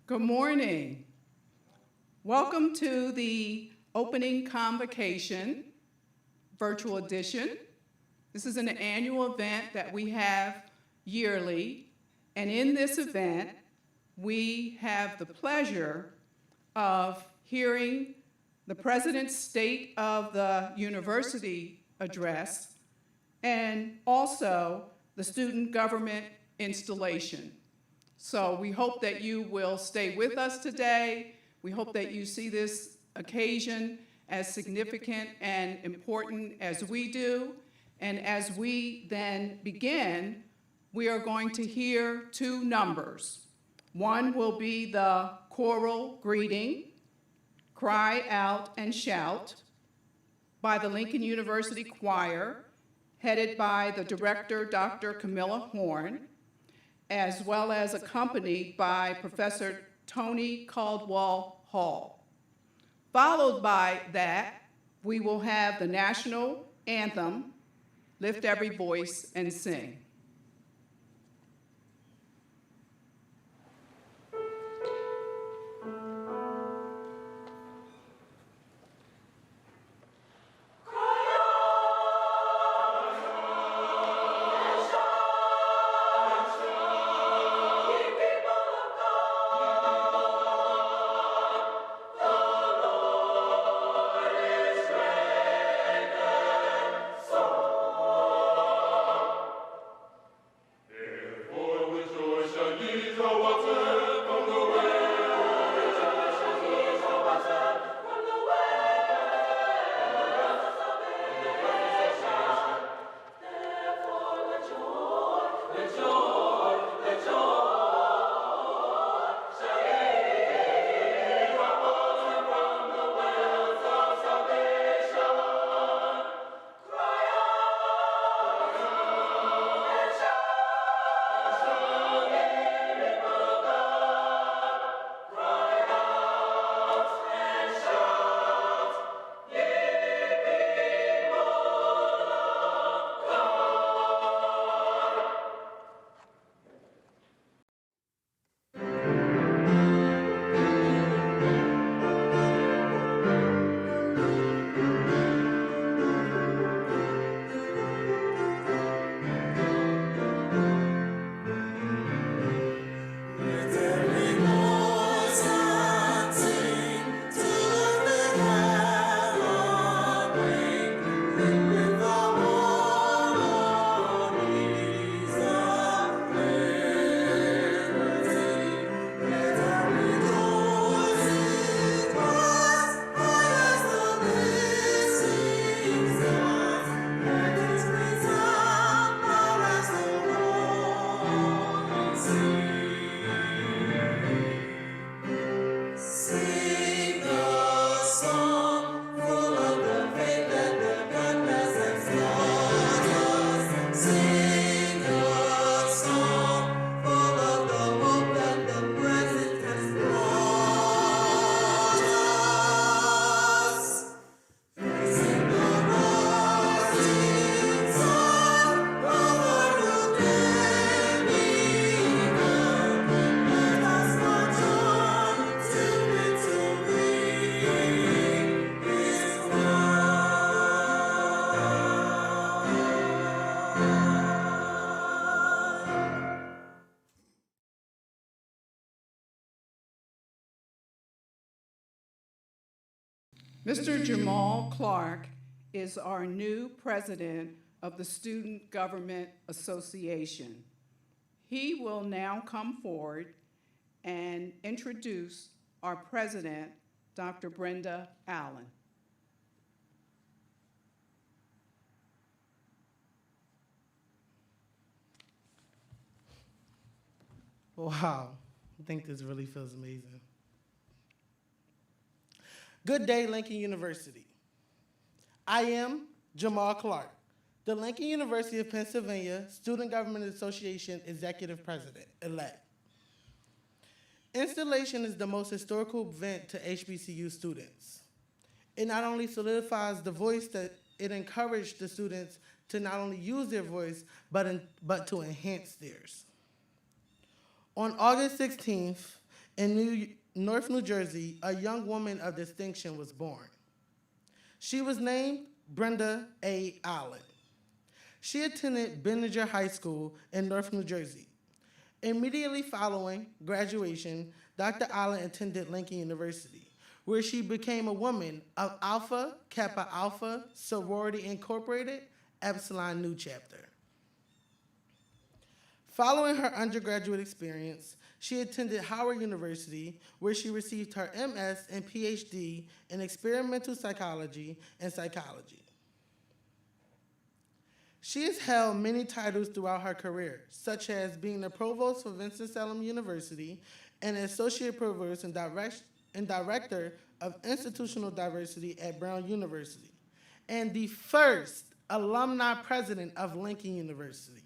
Good morning. Welcome to the opening convocation virtual edition. This is an annual event that we have yearly, and in this event, we have the pleasure of hearing the President's State of the University address and also the student government installation. So we hope that you will stay with us today. We hope that you see this occasion as significant and important as we do. And as we then begin, we are going to hear two numbers. One will be the choral greeting, Cry Out and Shout, by the Lincoln University Choir, headed by the director, Dr. Camilla Horn, as well as accompanied by Professor Tony Caldwell Hall. Followed by that, we will have the national anthem, Lift Every Voice and Sing. Mr. Jamal Clark is our new president of the Student Government Association. He will now come forward and introduce our president, Dr. Brenda Allen. Wow, I think this really feels amazing. Good day, Lincoln University. I am Jamal Clark, the Lincoln University of Pennsylvania Student Government Association Executive President-elect. Installation is the most historical event to HBCU students. It not only solidifies the voice that it encouraged the students to not only use their voice, but to enhance theirs. On August 16th, In North New Jersey, a young woman of distinction was born. She was named Brenda A. Allen. She attended Benninger High School in North New Jersey. Immediately following graduation, Dr. Allen attended Lincoln University, where she became a woman of Alpha Kappa Alpha Sorority Incorporated, Epsilon Nu Chapter. Following her undergraduate experience, she attended Howard University, where she received her MS and PhD in experimental psychology and psychology. She has held many titles throughout her career, such as being the provost for Winston-Salem University and associate provost and director of institutional diversity at Brown University, and the first alumni president of Lincoln University.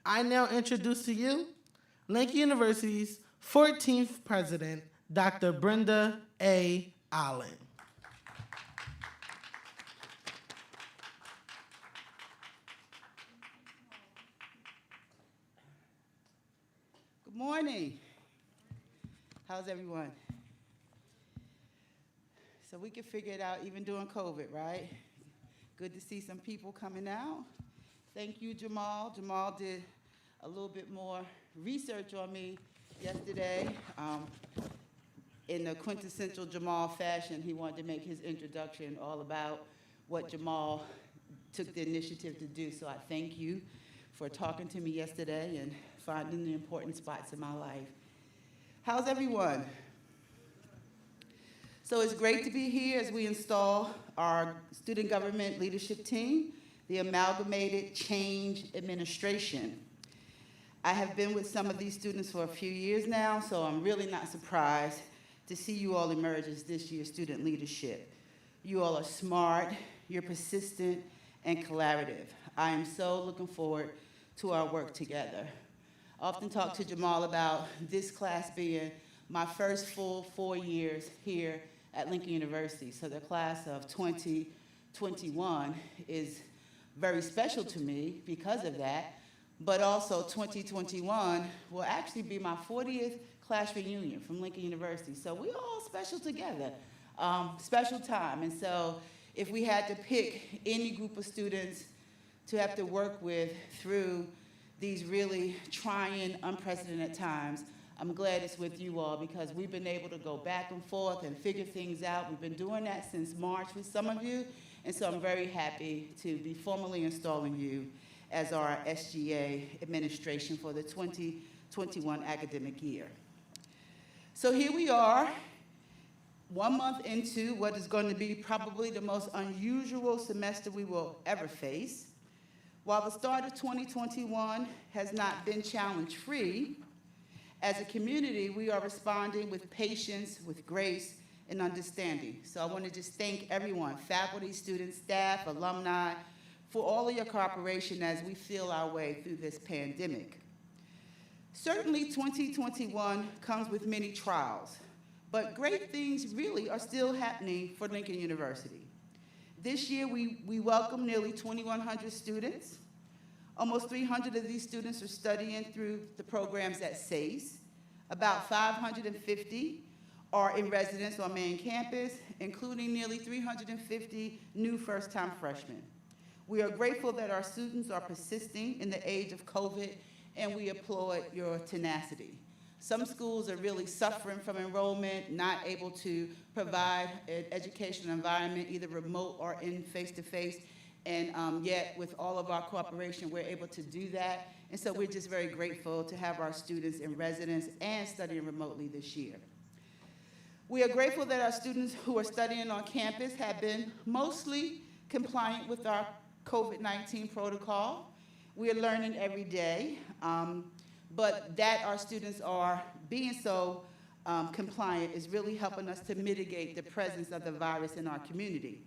I now introduce to you Lincoln University's 14th president, Dr. Brenda A. Allen. Good morning. How's everyone? So we can figure it out even during COVID, right? Good to see some people coming out. Thank you, Jamal. Jamal did a little bit more research on me yesterday. In the quintessential Jamal fashion, he wanted to make his introduction all about what Jamal took the initiative to do. So I thank you for talking to me yesterday and finding the important spots in my life. How's everyone? So it's great to be here as we install our student government leadership team, the Amalgamated Change Administration. I have been with some of these students for a few years now, so I'm really not surprised to see you all emerge as this year's student leadership. You all are smart, you're persistent, and collaborative. I am so looking forward to our work together. I often talk to Jamal about this class being my first full 4 years here at Lincoln University. So the class of 2021 is very special to me because of that, but also 2021 will actually be my 40th class reunion from Lincoln University. So we're all special together, special time. And so if we had to pick any group of students to have to work with through these really trying, unprecedented times, I'm glad it's with you all because we've been able to go back and forth and figure things out. We've been doing that since March with some of you, and so I'm very happy to be formally installing you as our SGA administration for the 2021 academic year. So here we are, 1 month into what is going to be probably the most unusual semester we will ever face. While the start of 2021 has not been challenge-free, as a community, we are responding with patience, with grace, and understanding. So I want to just thank everyone, faculty, students, staff, alumni, for all of your cooperation as we feel our way through this pandemic. Certainly, 2021 comes with many trials, but great things really are still happening for Lincoln University. This year, we welcome nearly 2,100 students. Almost 300 of these students are studying through the programs at SACE. About 550 are in residence on main campus, including nearly 350 new first-time freshmen. We are grateful that our students are persisting in the age of COVID, and we applaud your tenacity. Some schools are really suffering from enrollment, not able to provide an educational environment, either remote or in face-to-face, and yet with all of our cooperation, we're able to do that. And so we're just very grateful to have our students in residence and studying remotely this year. We are grateful that our students who are studying on campus have been mostly compliant with our COVID-19 protocol. We are learning every day, but that our students are being so compliant is really helping us to mitigate the presence of the virus in our community.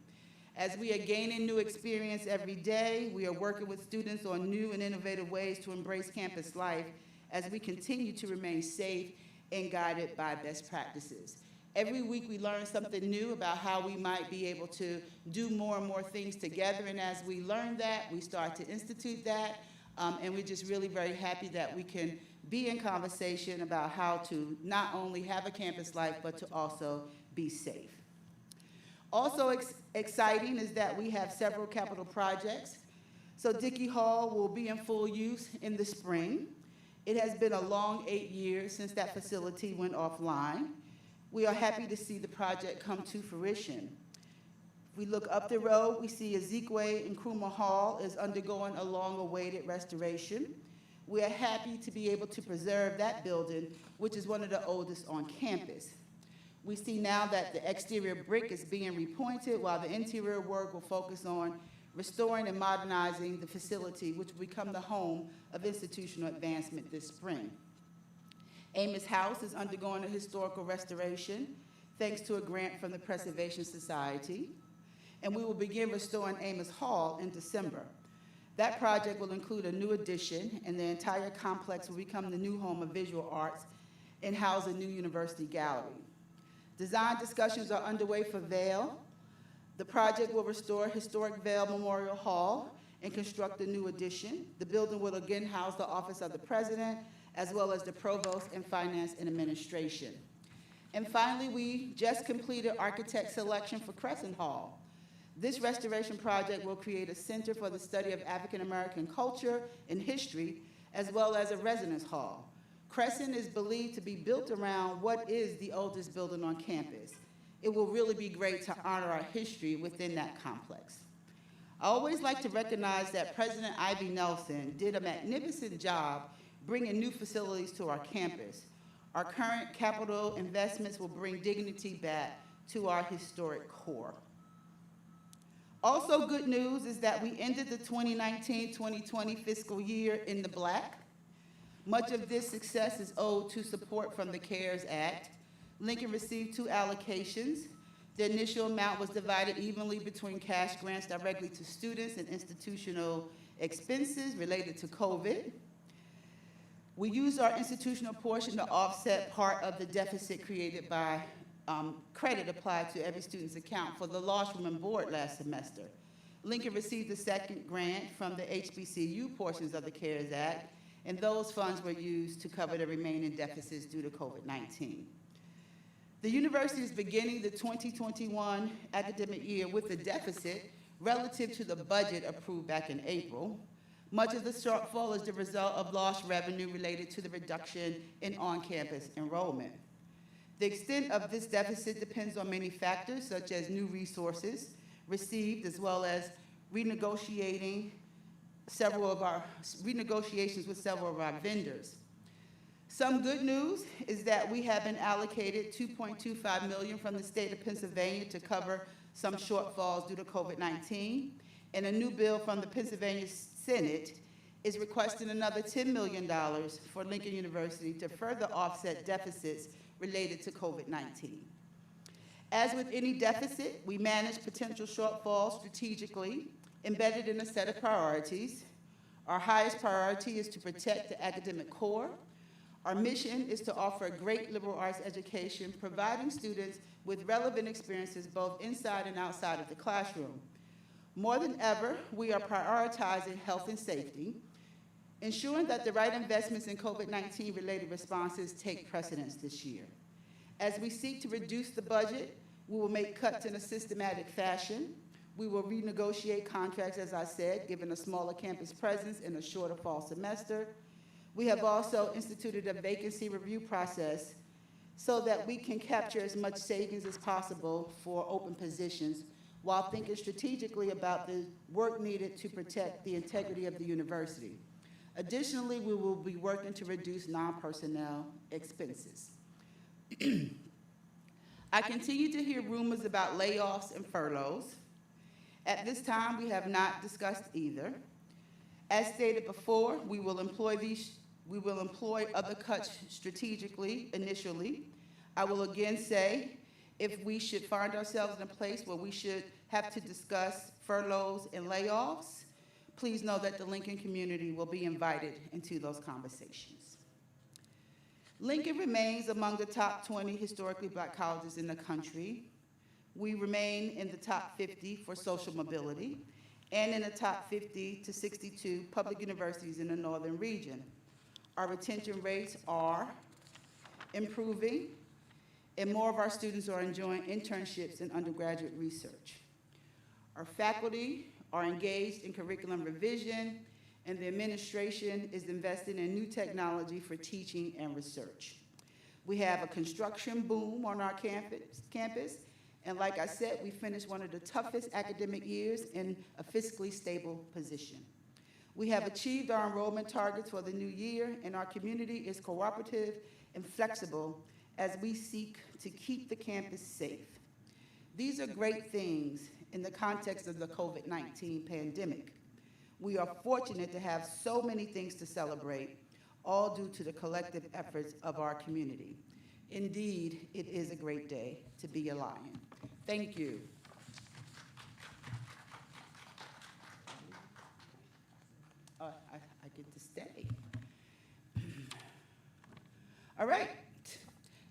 As we are gaining new experience every day, we are working with students on new and innovative ways to embrace campus life as we continue to remain safe and guided by best practices. Every week we learn something new about how we might be able to do more and more things together, and as we learn that, we start to institute that, and we're just really very happy that we can be in conversation about how to not only have a campus life, but to also be safe. Also exciting is that we have several capital projects. So Dickey Hall will be in full use in the spring. It has been a long 8 years since that facility went offline. We are happy to see the project come to fruition. If we look up the road, we see Ezekwe Nkrumah Hall is undergoing a long-awaited restoration. We are happy to be able to preserve that building, which is one of the oldest on campus. We see now that the exterior brick is being repointed, while the interior work will focus on restoring and modernizing the facility, which will become the home of institutional advancement this spring. Amos House is undergoing a historical restoration, thanks to a grant from the Preservation Society, and we will begin restoring Amos Hall in December. That project will include a new addition, and the entire complex will become the new home of visual arts and house a new university gallery. Design discussions are underway for Vail. The project will restore historic Vail Memorial Hall and construct a new addition. The building will again house the Office of the President, as well as the Provost in Finance and Administration. And finally, we just completed architect selection for Crescent Hall. This restoration project will create a center for the study of African American culture and history, as well as a residence hall. Crescent is believed to be built around what is the oldest building on campus. It will really be great to honor our history within that complex. I always like to recognize that President Ivy Nelson did a magnificent job bringing new facilities to our campus. Our current capital investments will bring dignity back to our historic core. Also good news is that we ended the 2019-2020 fiscal year in the black. Much of this success is owed to support from the CARES Act. Lincoln received 2 allocations. The initial amount was divided evenly between cash grants directly to students and institutional expenses related to COVID. We used our institutional portion to offset part of the deficit created by credit applied to every student's account for the lost room and board last semester. Lincoln received the second grant from the HBCU portions of the CARES Act, and those funds were used to cover the remaining deficits due to COVID-19. The university is beginning the 2021 academic year with a deficit relative to the budget approved back in April. Much of the shortfall is the result of lost revenue related to the reduction in on-campus enrollment. The extent of this deficit depends on many factors, such as new resources received, as well as renegotiations with several of our vendors. Some good news is that we have been allocated $2.25 million from the state of Pennsylvania to cover some shortfalls due to COVID-19, and a new bill from the Pennsylvania Senate is requesting another $10 million for Lincoln University to further offset deficits related to COVID-19. As with any deficit, we manage potential shortfalls strategically, embedded in a set of priorities. Our highest priority is to protect the academic core. Our mission is to offer a great liberal arts education, providing students with relevant experiences both inside and outside of the classroom. More than ever, we are prioritizing health and safety, ensuring that the right investments in COVID-19 related responses take precedence this year. As we seek to reduce the budget, we will make cuts in a systematic fashion. We will renegotiate contracts, as I said, given a smaller campus presence and a shorter fall semester. We have also instituted a vacancy review process so that we can capture as much savings as possible for open positions while thinking strategically about the work needed to protect the integrity of the university. Additionally, we will be working to reduce non-personnel expenses. I continue to hear rumors about layoffs and furloughs. At this time, we have not discussed either. As stated before, we will employ other cuts strategically initially. I will again say, if we should find ourselves in a place where we should have to discuss furloughs and layoffs, please know that the Lincoln community will be invited into those conversations. Lincoln remains among the top 20 historically black colleges in the country. We remain in the top 50 for social mobility and in the top 50 to 62 public universities in the northern region. Our retention rates are improving, and more of our students are enjoying internships and undergraduate research. Our faculty are engaged in curriculum revision, and the administration is investing in new technology for teaching and research. We have a construction boom on our campus, and like I said, we finished one of the toughest academic years in a fiscally stable position. We have achieved our enrollment targets for the new year, and our community is cooperative and flexible as we seek to keep the campus safe. These are great things in the context of the COVID-19 pandemic. We are fortunate to have so many things to celebrate, all due to the collective efforts of our community. Indeed, it is a great day to be a Lion. Thank you. I get to stay. All right.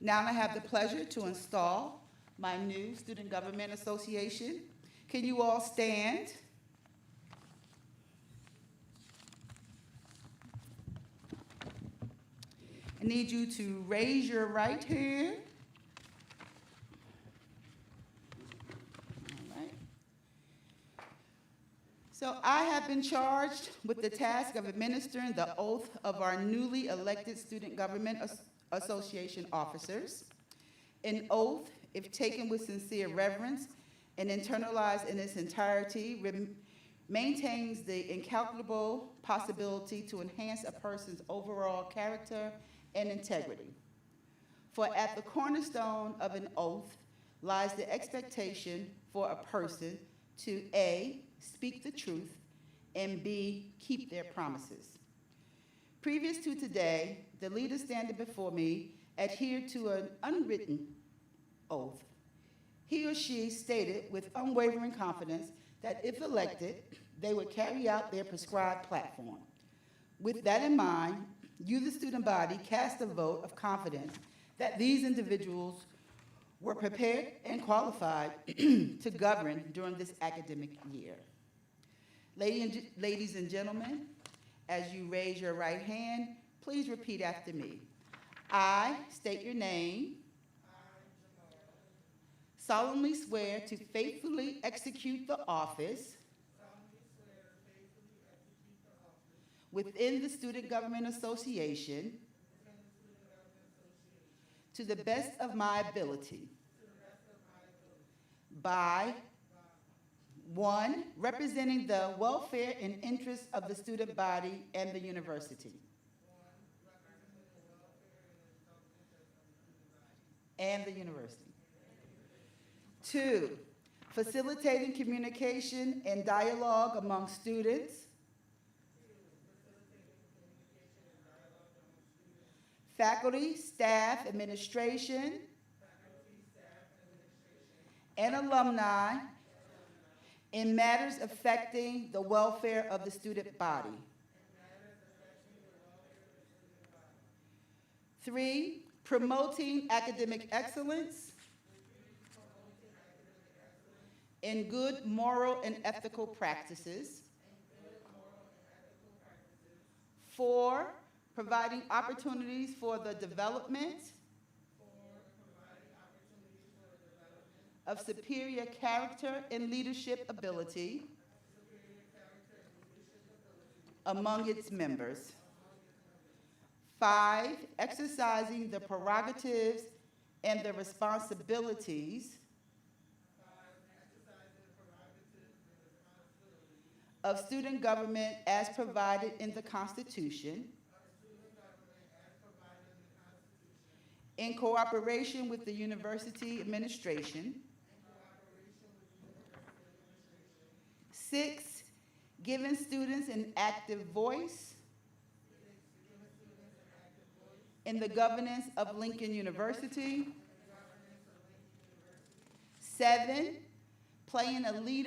Now I have the pleasure to install my new Student Government Association. Can you all stand? I need you to raise your right hand. All right. So I have been charged with the task of administering the oath of our newly elected Student Government Association officers. An oath, if taken with sincere reverence and internalized in its entirety, maintains the incalculable possibility to enhance a person's overall character and integrity. For at the cornerstone of an oath lies the expectation for a person to A, speak the truth, and B, keep their promises. Previous to today, the leader standing before me adhered to an unwritten oath. He or she stated with unwavering confidence that if elected, they would carry out their prescribed platform. With that in mind, you, the student body, cast a vote of confidence that these individuals were prepared and qualified to govern during this academic year. Ladies and gentlemen, as you raise your right hand, please repeat after me. I state your name. Solemnly swear to faithfully execute the office within the Student Government Association to the best of my ability. By 1, representing the welfare and interests of the student body and the university. And the university. 2, facilitating communication and dialogue among students, faculty, staff, administration, and alumni in matters affecting the welfare of the student body. 3, promoting academic excellence and good moral and ethical practices. 4, providing opportunities for the development of superior character and leadership ability among its members. 5, exercising the prerogatives and the responsibilities of student government as provided in the Constitution, in cooperation with the university administration. 6, giving students an active voice in the governance of Lincoln University. 7, playing a lead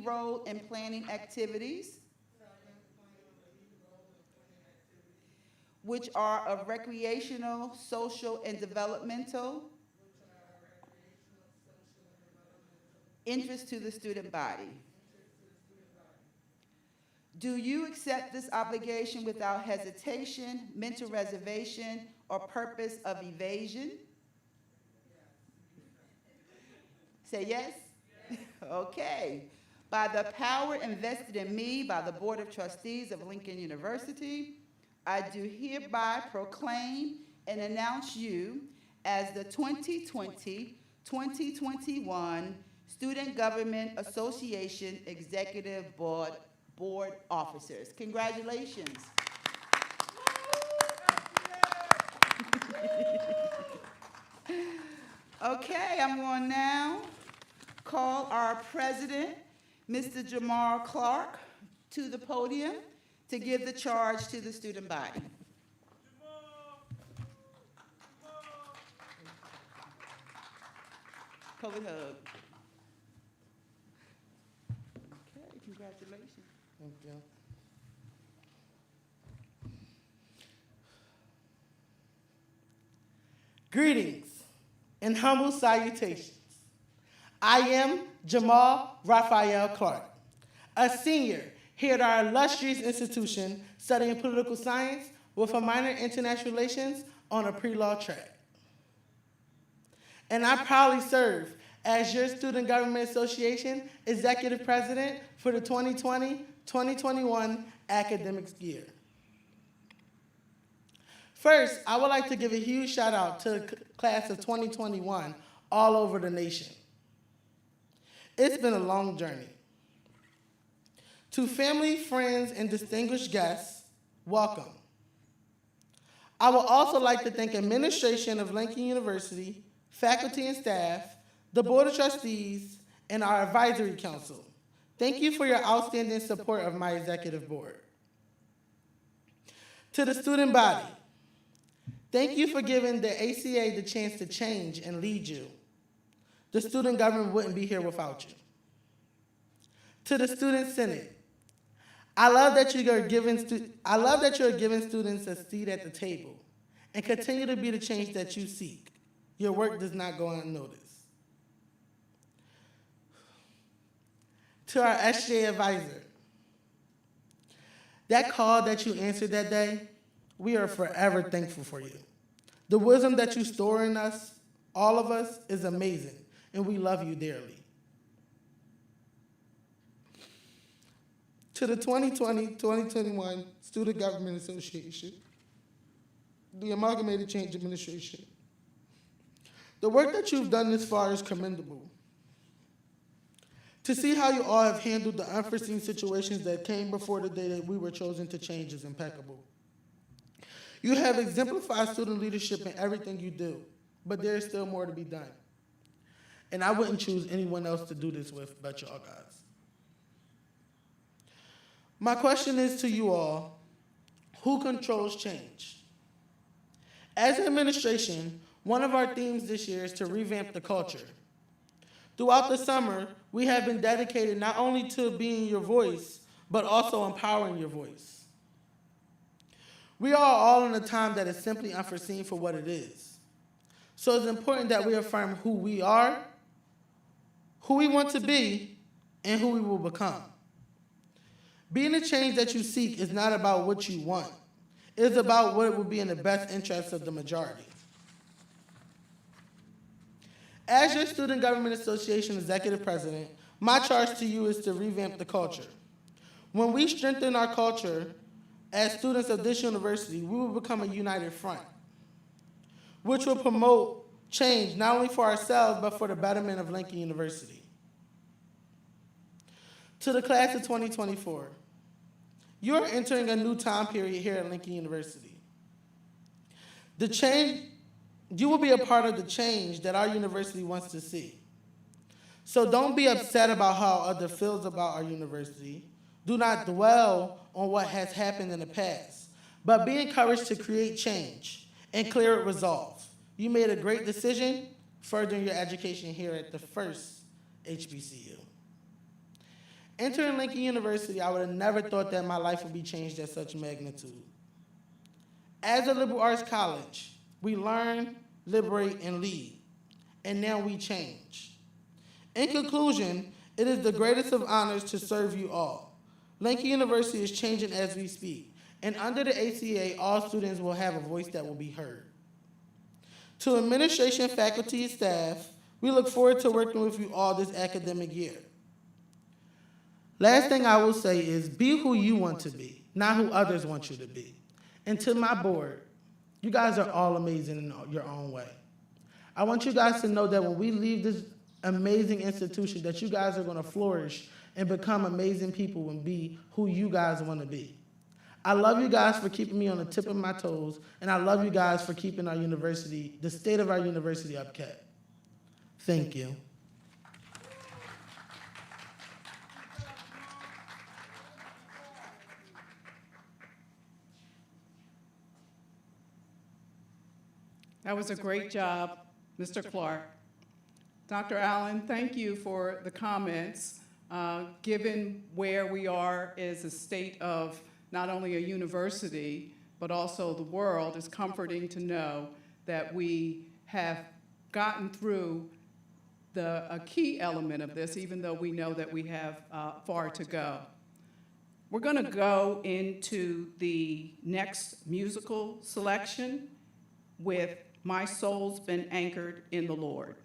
role in planning activities which are of recreational, social, and developmental interest to the student body. Do you accept this obligation without hesitation, mental reservation, or purpose of evasion? Say yes? Okay. By the power invested in me by the Board of Trustees of Lincoln University, I do hereby proclaim and announce you as the 2020-2021 Student Government Association Executive Board Officers. Congratulations. Okay, I'm going to now call our president, Mr. Jamar Clark, to the podium to give the charge to the student body. COVID hug. Okay, congratulations. Thank you. Greetings and humble salutations. I am Jamal Raphael Clark, a senior here at our illustrious institution studying political science with a minor in international relations on a pre-law track. And I proudly serve as your Student Government Association Executive President for the 2020-2021 academic year. First, I would like to give a huge shout out to the class of 2021 all over the nation. It's been a long journey. To family, friends, and distinguished guests, welcome. I would also like to thank administration of Lincoln University, faculty and staff, the Board of Trustees, and our advisory council. Thank you for your outstanding support of my executive board. To the student body, thank you for giving the ACA the chance to change and lead you. The student government wouldn't be here without you. To the Student Senate, I love that you're giving students a seat at the table and continue to be the change that you seek. Your work does not go unnoticed. To our SJ advisor, that call that you answered that day, we are forever thankful for you. The wisdom that you store in us, all of us, is amazing, and we love you dearly. To the 2020-2021 Student Government Association, the Amalgamated Change Administration, the work that you've done this far is commendable. To see how you all have handled the unforeseen situations that came before the day that we were chosen to change is impeccable. You have exemplified student leadership in everything you do, but there is still more to be done. And I wouldn't choose anyone else to do this with but y'all guys. My question is to you all, who controls change? As an administration, one of our themes this year is to revamp the culture. Throughout the summer, we have been dedicated not only to being your voice, but also empowering your voice. We are all in a time that is simply unforeseen for what it is. So it's important that we affirm who we are, who we want to be, and who we will become. Being the change that you seek is not about what you want. It is about what will be in the best interest of the majority. As your Student Government Association Executive President, my charge to you is to revamp the culture. When we strengthen our culture as students of this university, we will become a united front, which will promote change not only for ourselves, but for the betterment of Lincoln University. To the class of 2024, you're entering a new time period here at Lincoln University. You will be a part of the change that our university wants to see. So don't be upset about how others feel about our university. Do not dwell on what has happened in the past, but be encouraged to create change and clear resolve. You made a great decision furthering your education here at the first HBCU. Entering Lincoln University, I would have never thought that my life would be changed at such magnitude. As a liberal arts college, we learn, liberate, and lead, and now we change. In conclusion, it is the greatest of honors to serve you all. Lincoln University is changing as we speak, and under the ACA, all students will have a voice that will be heard. To administration, faculty, staff, we look forward to working with you all this academic year. Last thing I will say is be who you want to be, not who others want you to be. And to my board, you guys are all amazing in your own way. I want you guys to know that when we leave this amazing institution, that you guys are going to flourish and become amazing people and be who you guys want to be. I love you guys for keeping me on the tip of my toes, and I love you guys for keeping our university, the state of our university, upkept. Thank you. That was a great job, Mr. Clark. Dr. Allen, thank you for the comments. Given where we are as a state of not only a university, but also the world, it's comforting to know that we have gotten through a key element of this, even though we know that we have far to go. We're going to go into the next musical selection with My Soul's Been Anchored in the Lord.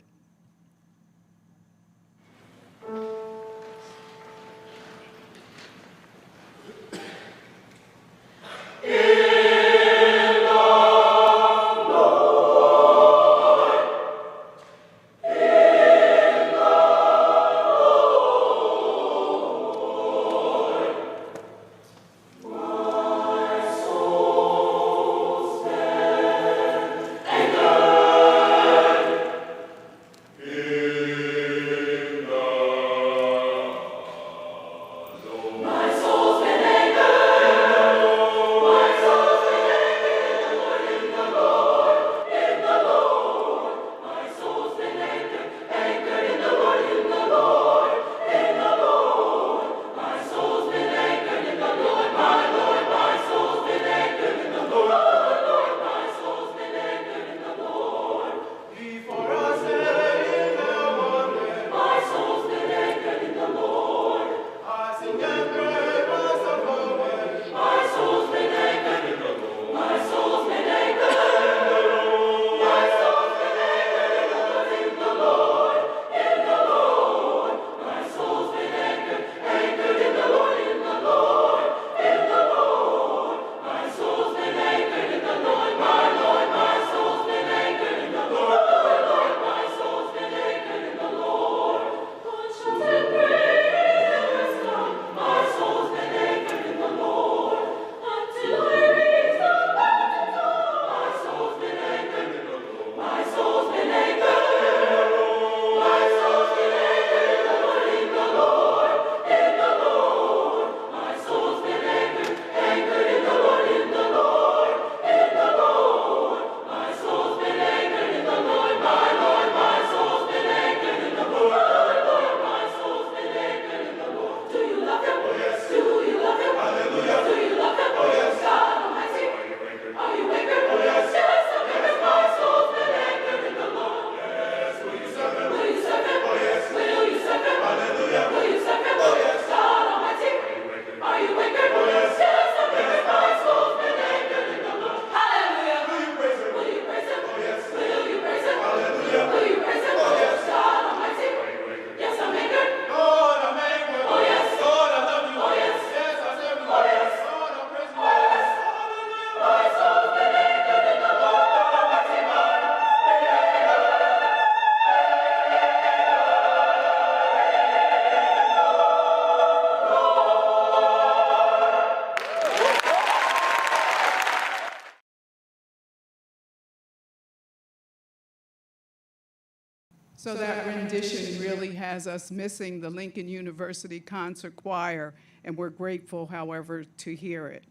So that rendition really has us missing the Lincoln University Concert Choir, and we're grateful, however, to hear it.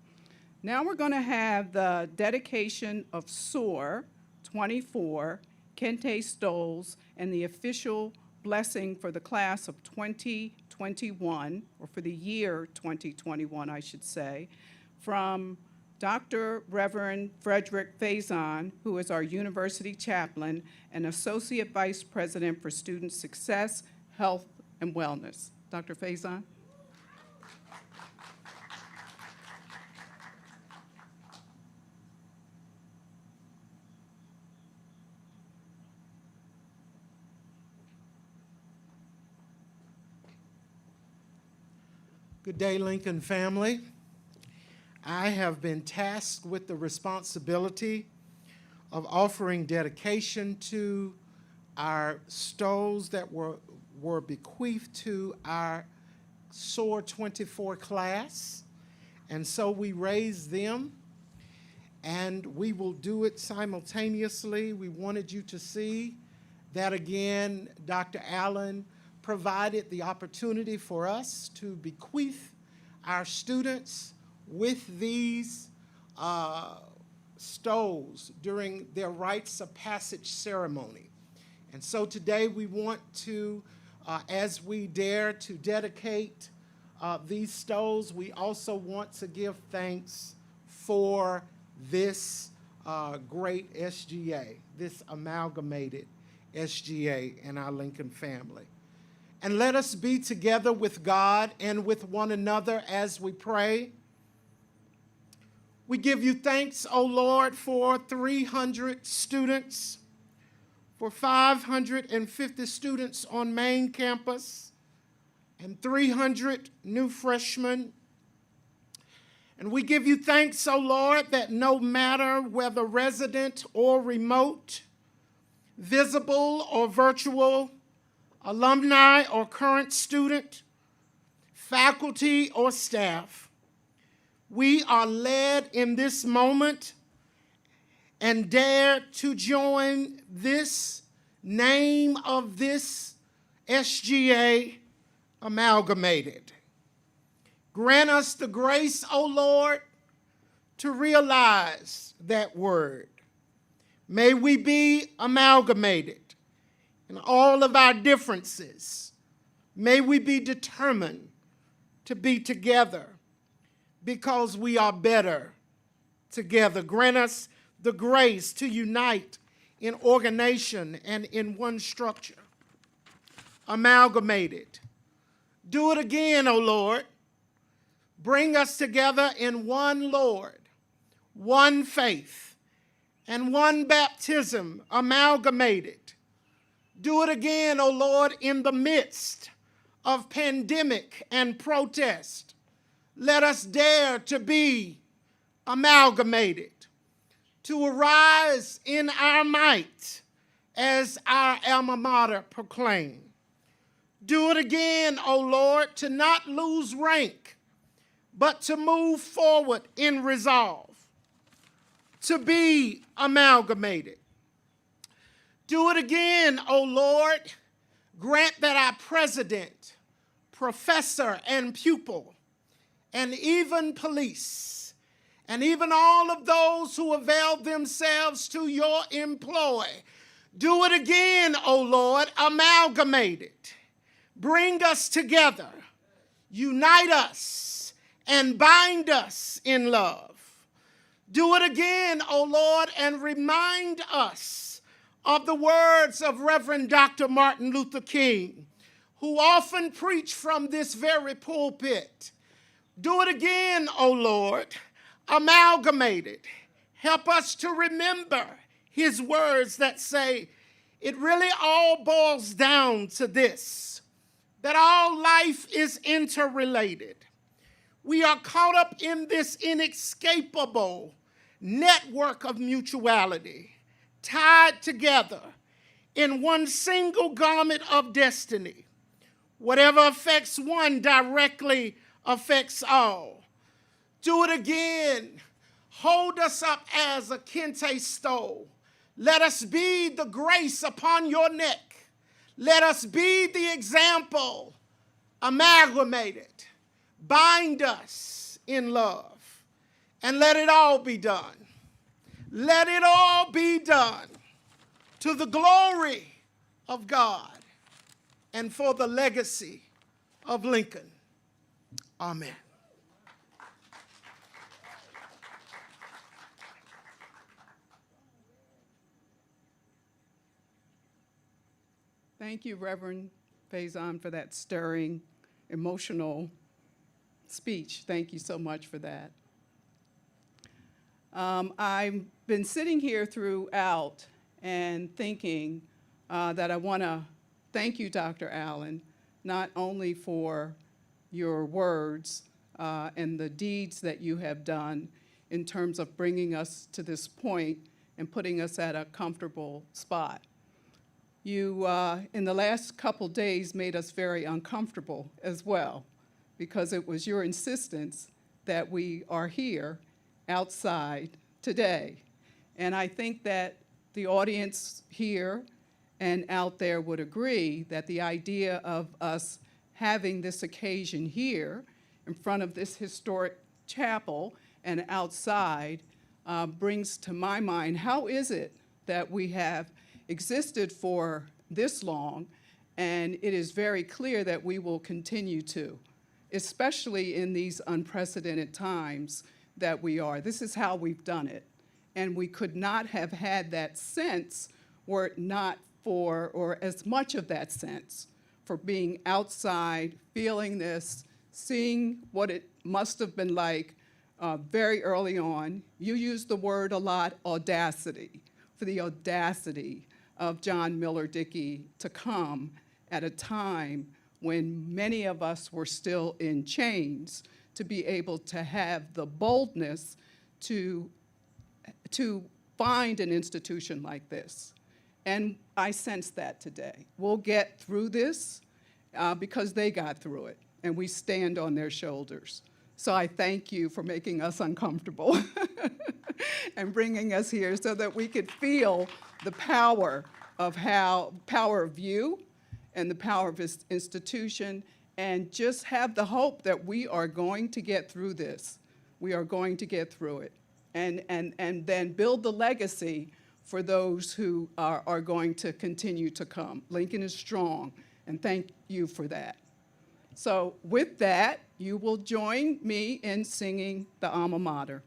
Now we're going to have the dedication of SOAR 24, Kente Stoles, and the official blessing for the class of 2021, or for the year 2021, I should say, from Dr. Reverend Frederick Faison, who is our university chaplain and Associate Vice President for Student Success, Health, and Wellness. Dr. Faison. Good day, Lincoln family. I have been tasked with the responsibility of offering dedication to our stoles that were bequeathed to our SOAR 24 class. And so we raised them, and we will do it simultaneously. We wanted you to see that again, Dr. Allen provided the opportunity for us to bequeath our students with these stoles during their rites of passage ceremony. And so today we want to, as we dare to dedicate these stoles, we also want to give thanks for this great SGA, this amalgamated SGA in our Lincoln family. And let us be together with God and with one another as we pray. We give you thanks, O Lord, for 300 students, for 550 students on main campus, and 300 new freshmen. And we give you thanks, O Lord, that no matter whether resident or remote, visible or virtual, alumni or current student, faculty or staff, we are led in this moment and dare to join this name of this SGA amalgamated. Grant us the grace, O Lord, to realize that word. May we be amalgamated in all of our differences. May we be determined to be together because we are better together. Grant us the grace to unite in organization and in one structure. Amalgamated. Do it again, O Lord. Bring us together in one Lord, one faith, and one baptism, amalgamated. Do it again, O Lord, in the midst of pandemic and protest. Let us dare to be amalgamated, to arise in our might as our alma mater proclaimed. Do it again, O Lord, to not lose rank, but to move forward in resolve, to be amalgamated. Do it again, O Lord. Grant that our president, professor, and pupil, and even police, and even all of those who avail themselves to your employ, do it again, O Lord, amalgamated. Bring us together, unite us, and bind us in love. Do it again, O Lord, and remind us of the words of Reverend Dr. Martin Luther King, who often preached from this very pulpit. Do it again, O Lord, amalgamated. Help us to remember his words that say, it really all boils down to this, that all life is interrelated. We are caught up in this inescapable network of mutuality, tied together in one single garment of destiny. Whatever affects one directly affects all. Do it again. Hold us up as a kente stole. Let us be the grace upon your neck. Let us be the example, amalgamated. Bind us in love, and let it all be done. Let it all be done to the glory of God and for the legacy of Lincoln. Amen. Thank you, Reverend Faison, for that stirring, emotional speech. Thank you so much for that. I've been sitting here throughout and thinking that I want to thank you, Dr. Allen, not only for your words and the deeds that you have done in terms of bringing us to this point and putting us at a comfortable spot. You, in the last couple days, made us very uncomfortable as well, because it was your insistence that we are here outside today. And I think that the audience here and out there would agree that the idea of us having this occasion here in front of this historic chapel and outside brings to my mind, how is it that we have existed for this long, and it is very clear that we will continue to, especially in these unprecedented times that we are. This is how we've done it. And we could not have had that sense were it not for, or as much of that sense, for being outside, feeling this, seeing what it must have been like very early on. You used the word a lot, audacity, for the audacity of John Miller Dickey to come at a time when many of us were still in chains, to be able to have the boldness to find an institution like this. And I sense that today. We'll get through this because they got through it, and we stand on their shoulders. So I thank you for making us uncomfortable and bringing us here so that we could feel the power of you and the power of this institution, and just have the hope that we are going to get through this. We are going to get through it, and then build the legacy for those who are going to continue to come. Lincoln is strong, and thank you for that. So with that, you will join me in singing the alma mater.